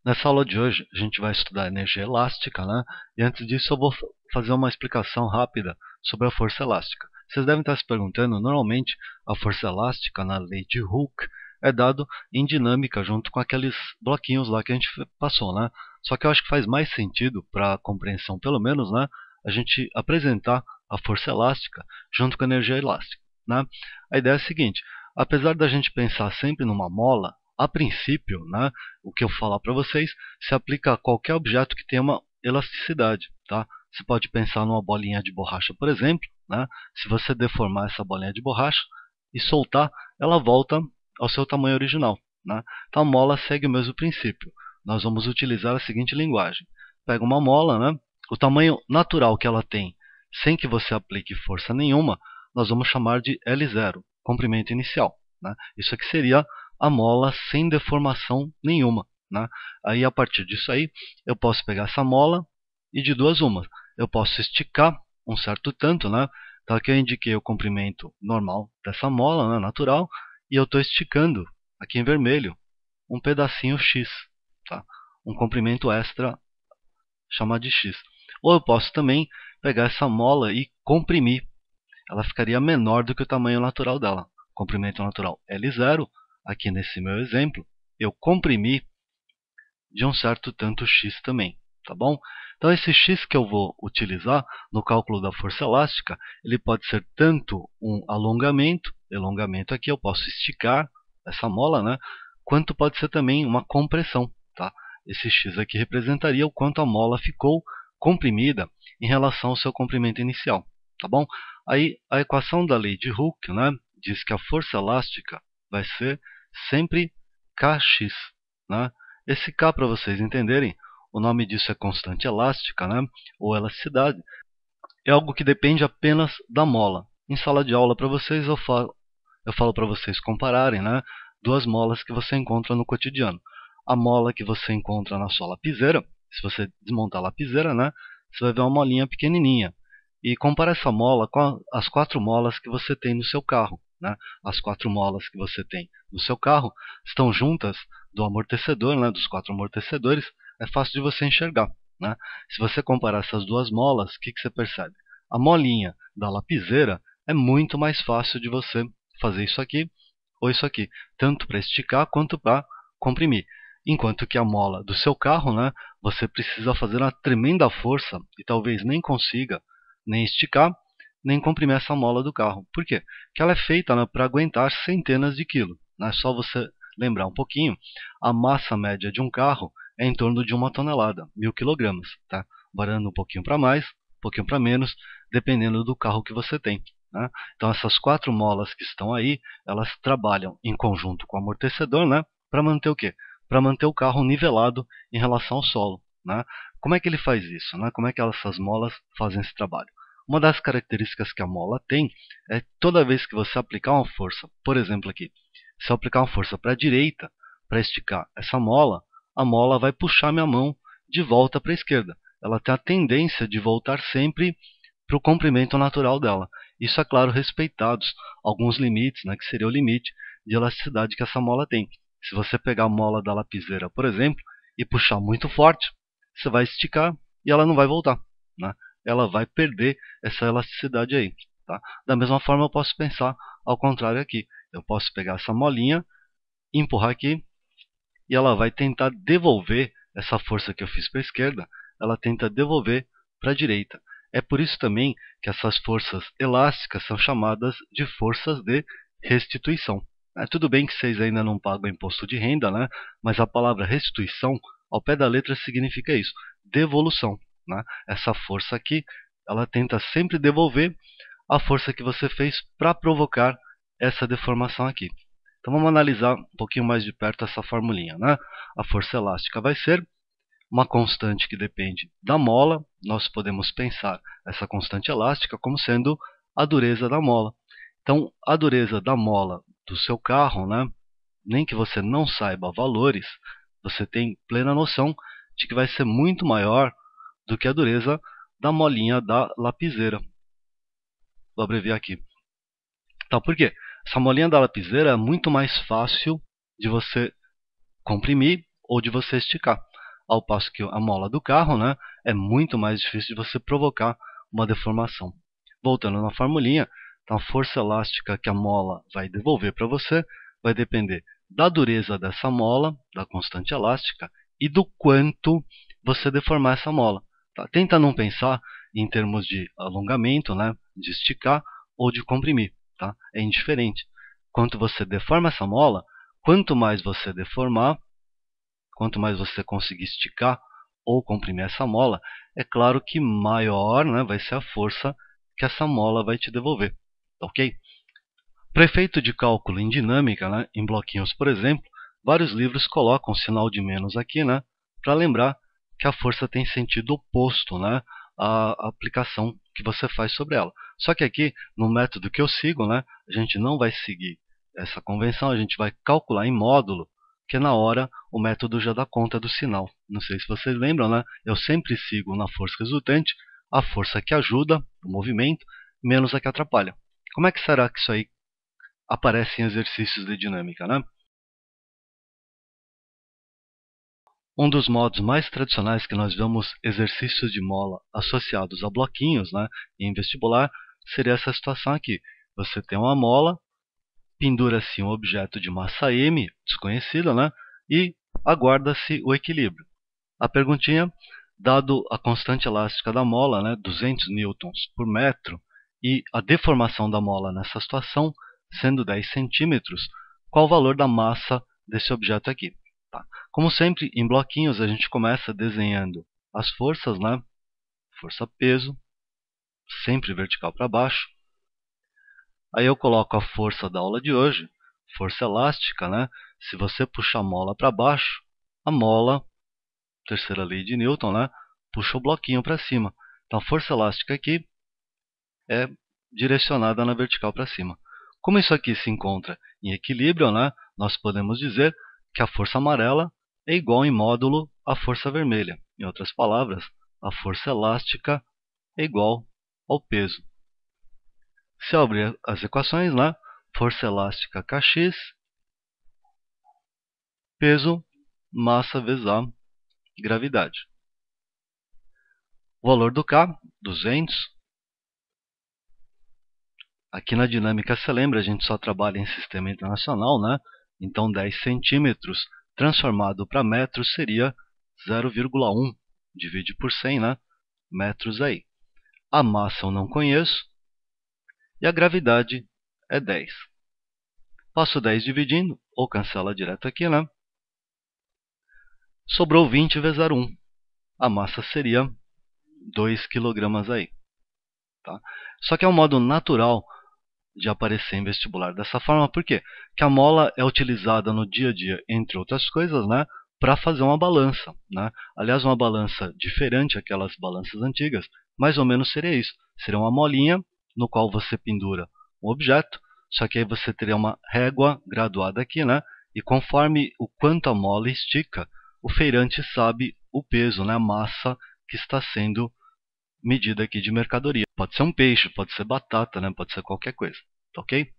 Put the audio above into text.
Nessa aula de hoje, a gente vai estudar energia elástica, né? E antes disso, eu vou fazer uma explicação rápida sobre a força elástica. Vocês devem estar se perguntando, normalmente, a força elástica na lei de Hooke é dado em dinâmica junto com aqueles bloquinhos lá que a gente passou, né? Só que eu acho que faz mais sentido, para a compreensão pelo menos, né? A gente apresentar a força elástica junto com a energia elástica, né? A ideia é a seguinte, apesar da gente pensar sempre numa mola, a princípio, né, o que eu falar para vocês se aplica a qualquer objeto que tenha uma elasticidade. Tá? Você pode pensar numa bolinha de borracha, por exemplo. Né? Se você deformar essa bolinha de borracha e soltar, ela volta ao seu tamanho original. Né? Então a mola segue o mesmo princípio. Nós vamos utilizar a seguinte linguagem. Pega uma mola, né? O tamanho natural que ela tem, sem que você aplique força nenhuma, nós vamos chamar de L0, comprimento inicial. Né? Isso aqui seria a mola sem deformação nenhuma. Né? Aí, a partir disso aí, eu posso pegar essa mola e de duas uma. Eu posso esticar um certo tanto, né? Então aqui eu indiquei o comprimento normal dessa mola, né, natural, e eu estou esticando, aqui em vermelho, um pedacinho X. Tá? Um comprimento extra chamado de X. Ou eu posso também pegar essa mola e comprimir. Ela ficaria menor do que o tamanho natural dela. Comprimento natural L0. Aqui nesse meu exemplo, eu comprimi de um certo tanto x também, tá bom? Então esse x que eu vou utilizar no cálculo da força elástica, ele pode ser tanto um elongamento aqui, eu posso esticar essa mola, né? Quanto pode ser também uma compressão, tá? Esse x aqui representaria o quanto a mola ficou comprimida em relação ao seu comprimento inicial, tá bom? Aí a equação da lei de Hooke, né, diz que a força elástica vai ser sempre Kx. Né? Esse K, para vocês entenderem, o nome disso é constante elástica, né? Ou elasticidade. É algo que depende apenas da mola. Em sala de aula, para vocês, eu falo para vocês compararem, né, duas molas que você encontra no cotidiano. A mola que você encontra na sua lapiseira, se você desmontar a lapiseira, né, você vai ver uma molinha pequenininha. E compara essa mola com as 4 molas que você tem no seu carro. Né? As 4 molas que você tem no seu carro estão juntas do amortecedor, né, dos 4 amortecedores. É fácil de você enxergar. Né? Se você comparar essas duas molas, o que você percebe? A molinha da lapiseira é muito mais fácil de você fazer isso aqui ou isso aqui, tanto para esticar quanto para comprimir. Enquanto que a mola do seu carro, né, você precisa fazer uma tremenda força e talvez nem consiga nem esticar, nem comprimir essa mola do carro. Por quê? Porque ela é feita, né, para aguentar centenas de quilos. É só você lembrar um pouquinho, a massa média de um carro é em torno de 1 tonelada, 1000 quilogramas. Tá? Variando um pouquinho para mais, um pouquinho para menos, dependendo do carro que você tem. Né? Então essas 4 molas que estão aí, elas trabalham em conjunto com o amortecedor, né, para manter o quê? Para manter o carro nivelado em relação ao solo. Né? Como é que ele faz isso? Né? Como é que essas molas fazem esse trabalho? Uma das características que a mola tem é toda vez que você aplicar uma força, por exemplo aqui, se eu aplicar uma força para a direita, para esticar essa mola, a mola vai puxar minha mão de volta para a esquerda. Ela tem a tendência de voltar sempre para o comprimento natural dela. Isso é claro, respeitados alguns limites, né, que seria o limite de elasticidade que essa mola tem. Se você pegar a mola da lapiseira, por exemplo, e puxar muito forte, você vai esticar e ela não vai voltar. Né? Ela vai perder essa elasticidade aí. Tá? Da mesma forma, eu posso pensar ao contrário aqui. Eu posso pegar essa molinha, empurrar aqui, e ela vai tentar devolver essa força que eu fiz para a esquerda, ela tenta devolver para a direita. É por isso também que essas forças elásticas são chamadas de forças de restituição. Tudo bem que vocês ainda não pagam imposto de renda, né? Mas a palavra restituição, ao pé da letra, significa isso, devolução. Né? Essa força aqui, ela tenta sempre devolver a força que você fez para provocar essa deformação aqui. Então vamos analisar um pouquinho mais de perto essa formulinha. Né? A força elástica vai ser uma constante que depende da mola. Nós podemos pensar essa constante elástica como sendo a dureza da mola. Então, a dureza da mola do seu carro, né, nem que você não saiba valores, você tem plena noção de que vai ser muito maior do que a dureza da molinha da lapiseira. Vou abreviar aqui. Então, por quê? Essa molinha da lapiseira é muito mais fácil de você comprimir ou de você esticar. ao passo que a mola do carro, né, é muito mais difícil de você provocar uma deformação. Voltando na formulinha, então a força elástica que a mola vai devolver para você vai depender da dureza dessa mola, da constante elástica, e do quanto você deformar essa mola. Tá? Tenta não pensar em termos de alongamento, né, de esticar ou de comprimir. Tá? É indiferente. Quanto você deforma essa mola, quanto mais você deformar, quanto mais você conseguir esticar ou comprimir essa mola, é claro que maior, né, vai ser a força que essa mola vai te devolver. Ok? Para efeito de cálculo em dinâmica, né, em bloquinhos, por exemplo, vários livros colocam um sinal de menos aqui, né, para lembrar que a força tem sentido oposto, né, à aplicação que você faz sobre ela. Só que aqui, no método que eu sigo, né, a gente não vai seguir essa convenção, a gente vai calcular em módulo, que na hora o método já dá conta do sinal. Não sei se vocês lembram, né, eu sempre sigo na força resultante a força que ajuda o movimento, menos a que atrapalha. Como é que será que isso aí aparece em exercícios de dinâmica, né? Um dos modos mais tradicionais que nós vemos exercícios de mola associados a bloquinhos, né, em vestibular, seria essa situação aqui. Você tem uma mola, pendura-se um objeto de massa m, desconhecida, né, e aguarda-se o equilíbrio. A perguntinha, dado a constante elástica da mola, né, 200 newtons por metro, e a deformação da mola nessa situação, sendo 10 centímetros, qual o valor da massa desse objeto aqui? Tá? Como sempre, em bloquinhos, a gente começa desenhando as forças, né? Força-peso, sempre vertical para baixo. Aí eu coloco a força da aula de hoje, força elástica, né? Se você puxar a mola para baixo, a mola, terceira lei de Newton, né, puxa o bloquinho para cima. Então a força elástica aqui é direcionada na vertical para cima. Como isso aqui se encontra em equilíbrio, né, nós podemos dizer que a força amarela é igual em módulo à força vermelha. Em outras palavras, a força elástica é igual ao peso. Se eu abrir as equações lá, força elástica Kx, peso, massa vezes a gravidade. O valor do K, 200. Aqui na dinâmica, você lembra, a gente só trabalha em sistema internacional, né? Então 10 centímetros transformado para metros seria 0,1. Divide por 100, né? Metros aí. A massa eu não conheço e a gravidade é 10. Passo 10 dividindo, ou cancela direto aqui, né? Sobrou 20 vezes 0,1. A massa seria 2 kg aí. Tá? Só que é um modo natural de aparecer em vestibular dessa forma, por quê? Porque a mola é utilizada no dia a dia, entre outras coisas, né, para fazer uma balança. Né? Aliás, uma balança diferente daquelas balanças antigas, mais ou menos seria isso. Seria uma molinha no qual você pendura um objeto, só que aí você teria uma régua graduada aqui, né? E conforme o quanto a mola estica, o feirante sabe o peso, né, a massa que está sendo medida aqui de mercadoria. Pode ser um peixe, pode ser batata, né? Pode ser qualquer coisa. Ok?